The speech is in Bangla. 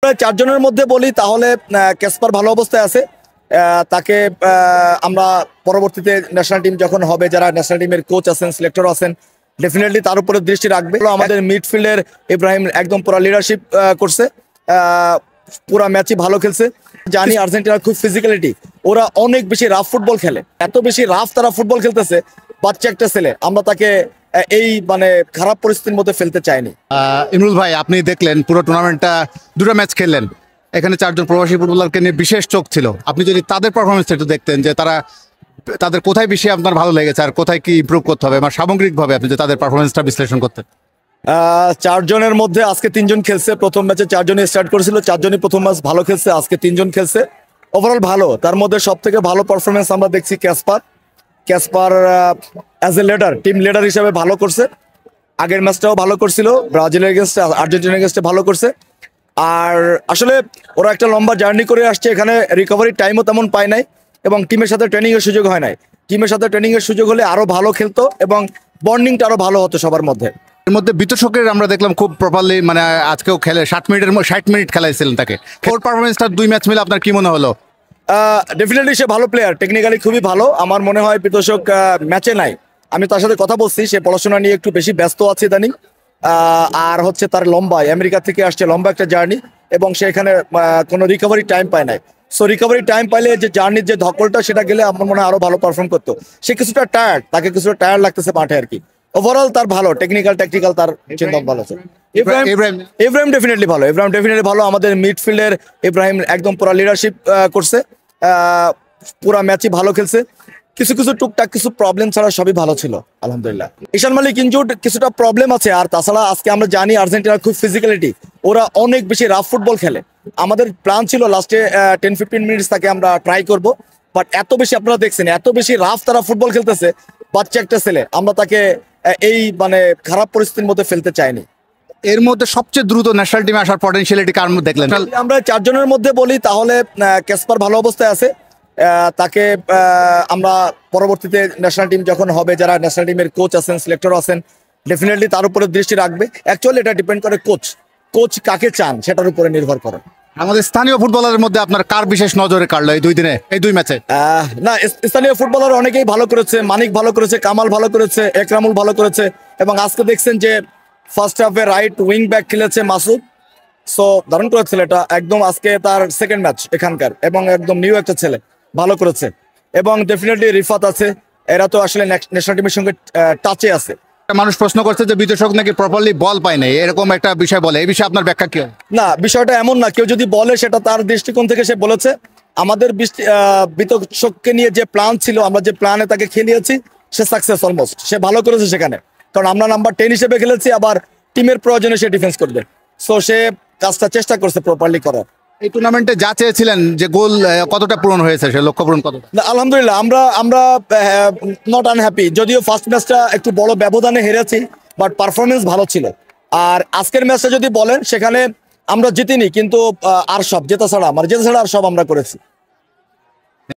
আমরা চারজনের মধ্যে বলি তাহলে ক্যাসপার ভালো অবস্থায় আছে। তাকে আমরা পরবর্তীতে ন্যাশনাল টিম যখন হবে, যারা ন্যাশনাল টিমের কোচ আছেন, সিলেক্টর আছেন, ডেফিনেটলি তার উপরে দৃষ্টি রাখবে। আমাদের মিডফিল্ডের ইব্রাহিম একদম পুরো লিডারশিপ করছে, পুরা ম্যাচই ভালো খেলছে। জানি আর্জেন্টিনার খুব ফিজিক্যালিটি, ওরা অনেক বেশি রাফ ফুটবল খেলে, এত বেশি রাফ তারা ফুটবল খেলতেছে। বাচ্চা একটা ছেলে, আমরা তাকে এই খারাপ পরিস্থিতির মধ্যে ফেলতে চাইনি। ইমরুল ভাই, আপনি দেখলেন পুরো টুর্নামেন্টটা, দুটো ম্যাচ খেললেন, এখানে চারজন প্রবাসী ফুটবলারকে নিয়ে বিশেষ চোখ ছিল। আপনি যদি তাদের পারফরমেন্সটা একটু দেখতেন, যে তাদের কোথায় বেশি আপনার ভালো লেগেছে আর কোথায় কি ইমপ্রুভ করতে হবে, বা সামগ্রিকভাবে আপনি যে তাদের পারফরমেন্সটা বিশ্লেষণ করতেন। চারজনের মধ্যে আজকে তিনজন খেলছে। প্রথম ম্যাচে চারজনই স্টার্ট করেছিল, চারজনই প্রথম ম্যাচ ভালো খেলছে। আজকে তিনজন খেলছে, ওভারঅল ভালো। তার মধ্যে সব থেকে ভালো পারফরমেন্স আমরা দেখছি Casper as a leader, team leader হিসেবে ভালো করছে। আগের ম্যাচটাও ভালো করছিল, ব্রাজিলের এগেনস্টে, আর্জেন্টিনার এগেনস্টে ভালো করছে। আর আসলে ওরা একটা লম্বা জার্নি করে আসছে, এখানে রিকভারির টাইমও তেমন পায় নাই, এবং টিমের সাথে ট্রেনিংয়ের সুযোগ হয় নাই। টিমের সাথে ট্রেনিংয়ের সুযোগ হলে আরও ভালো খেলতো এবং বন্ডিংটা আরও ভালো হতো সবার মধ্যে। এর মধ্যে বিতর্কের আমরা দেখলাম খুব প্রপারলি, আজকেও খেলে 60 মিনিট খেলাইছিলেন তাকে। ওর পারফরমেন্সটা দুই ম্যাচ মিলে আপনার কি মনে হলো? ডেফিনেটলি সে ভালো প্লেয়ার, টেকনিক্যালি খুবই ভালো। আমার মনে হয় বিতর্ক ম্যাচে নাই, আমি তার সাথে কথা বলছি, সে পড়াশোনা নিয়ে একটু বেশি ব্যস্ত আছে ইদানিং। আর হচ্ছে তার লম্বা, আমেরিকা থেকে আসছে, লম্বা একটা জার্নি, এবং সে এখানে কোনো রিকভারি টাইম পায় নাই। সো রিকভারি টাইম পাইলে যে জার্নির যে ধকলটা, সেটা গেলে আমার মনে হয় আরো ভালো পারফর্ম করতো। সে কিছুটা টায়ার্ড, তাকে কিছুটা টায়ার্ড লাগতেছে মাঠে আর কি। ওভারঅল তার ভালো, টেকনিক্যাল তার চিন্তা ভালো আছে। ইব্রাহিম ডেফিনেটলি ভালো। আমাদের মিডফিল্ডের ইব্রাহিম একদম পুরো লিডারশিপ করছে, পুরা ম্যাচই ভালো খেলছে। কিছু টুকটাক কিছু প্রবলেম ছাড়া সবই ভালো ছিল আলহামদুলিল্লাহ। ঈশান মালিক ইনজুর্ড, কিছুটা প্রবলেম আছে। আর তাছাড়া আজকে আমরা জানি আর্জেন্টিনার খুব ফিজিক্যালিটি, ওরা অনেক বেশি রাফ ফুটবল খেলে। আমাদের প্ল্যান ছিল লাস্টে 10-15 মিনিটস তাকে আমরা ট্রাই করব, বাট এত বেশি, আপনারা দেখছেন, এত বেশি রাফ তারা ফুটবল খেলতেছে। বাচ্চা একটা ছেলে, আমরা তাকে এই খারাপ পরিস্থিতির মধ্যে ফেলতে চাইনি। এর মধ্যে সবচেয়ে দ্রুত ন্যাশনাল টিমে আসার পটেনশিয়ালিটি কার মধ্যে দেখলেন? আমরা চারজনের মধ্যে বলি তাহলে ক্যাসপার ভালো অবস্থায় আছে। তাকে আমরা পরবর্তীতে ন্যাশনাল টিম যখন হবে, যারা ন্যাশনাল টিমের কোচ আছেন, সিলেক্টর আছেন, ডেফিনেটলি তার উপরে দৃষ্টি রাখবে। অ্যাকচুয়ালি এটা ডিপেন্ড করে কোচ কাকে চান সেটার উপরে নির্ভর করে। আমাদের স্থানীয় ফুটবলারের মধ্যে আপনার কার বিশেষ নজরে কাটলো এই দুই ম্যাচে? না, স্থানীয় ফুটবলার অনেকেই ভালো করেছে। মানিক ভালো করেছে, কামাল ভালো করেছে, একরামুল ভালো করেছে, এবং আজকে দেখছেন যে ফার্স্ট হাফে রাইট উইং ব্যাক খেলেছে মাসুদ। সো দারুণ করেছে ছেলেটা, একদম আজকে তার সেকেন্ড ম্যাচ এখানকার, এবং একদম নিউ একটা ছেলে, ভালো করেছে। এবং ডেফিনেটলি রিফাত আছে, এরা তো আসলে ন্যাশনাল টিমের সঙ্গে টাচে আছে। মানুষ প্রশ্ন করছে যে বিতর্ক নাকি প্রপারলি বল পায় নাই, এরকম একটা বিষয় বলে, এই বিষয়ে আপনার ব্যাখ্যা কি? না, বিষয়টা এমন না, কেউ যদি বলে সেটা তার দৃষ্টিকোণ থেকে সে বলেছে। আমাদের বিতর্ককে নিয়ে যে প্ল্যান ছিল, আমরা যে প্ল্যানে তাকে খেলিয়েছি, সে সাকসেস অলমোস্ট, সে ভালো করেছে সেখানে। কারণ আমরা নাম্বার 10 হিসেবে খেলেছি, আবার টিমের প্রয়োজনে সে ডিফেন্স করবে। সো সে কাজটা চেষ্টা করছে প্রপারলি করার। এই টুর্নামেন্টে যা চেয়েছিলেন, যে গোল কতটা পূরণ হয়েছে, সে লক্ষ্য পূরণ কতটা? আলহামদুলিল্লাহ, আমরা নট আনহ্যাপি। যদিও ফার্স্ট ম্যাচটা একটু বড় ব্যবধানে হেরেছি, বাট পারফরমেন্স ভালো ছিল। আর আজকের ম্যাচটা যদি বলেন, সেখানে আমরা জিতিনি, কিন্তু আর সব জেতা ছাড়া আর সব আমরা করেছি।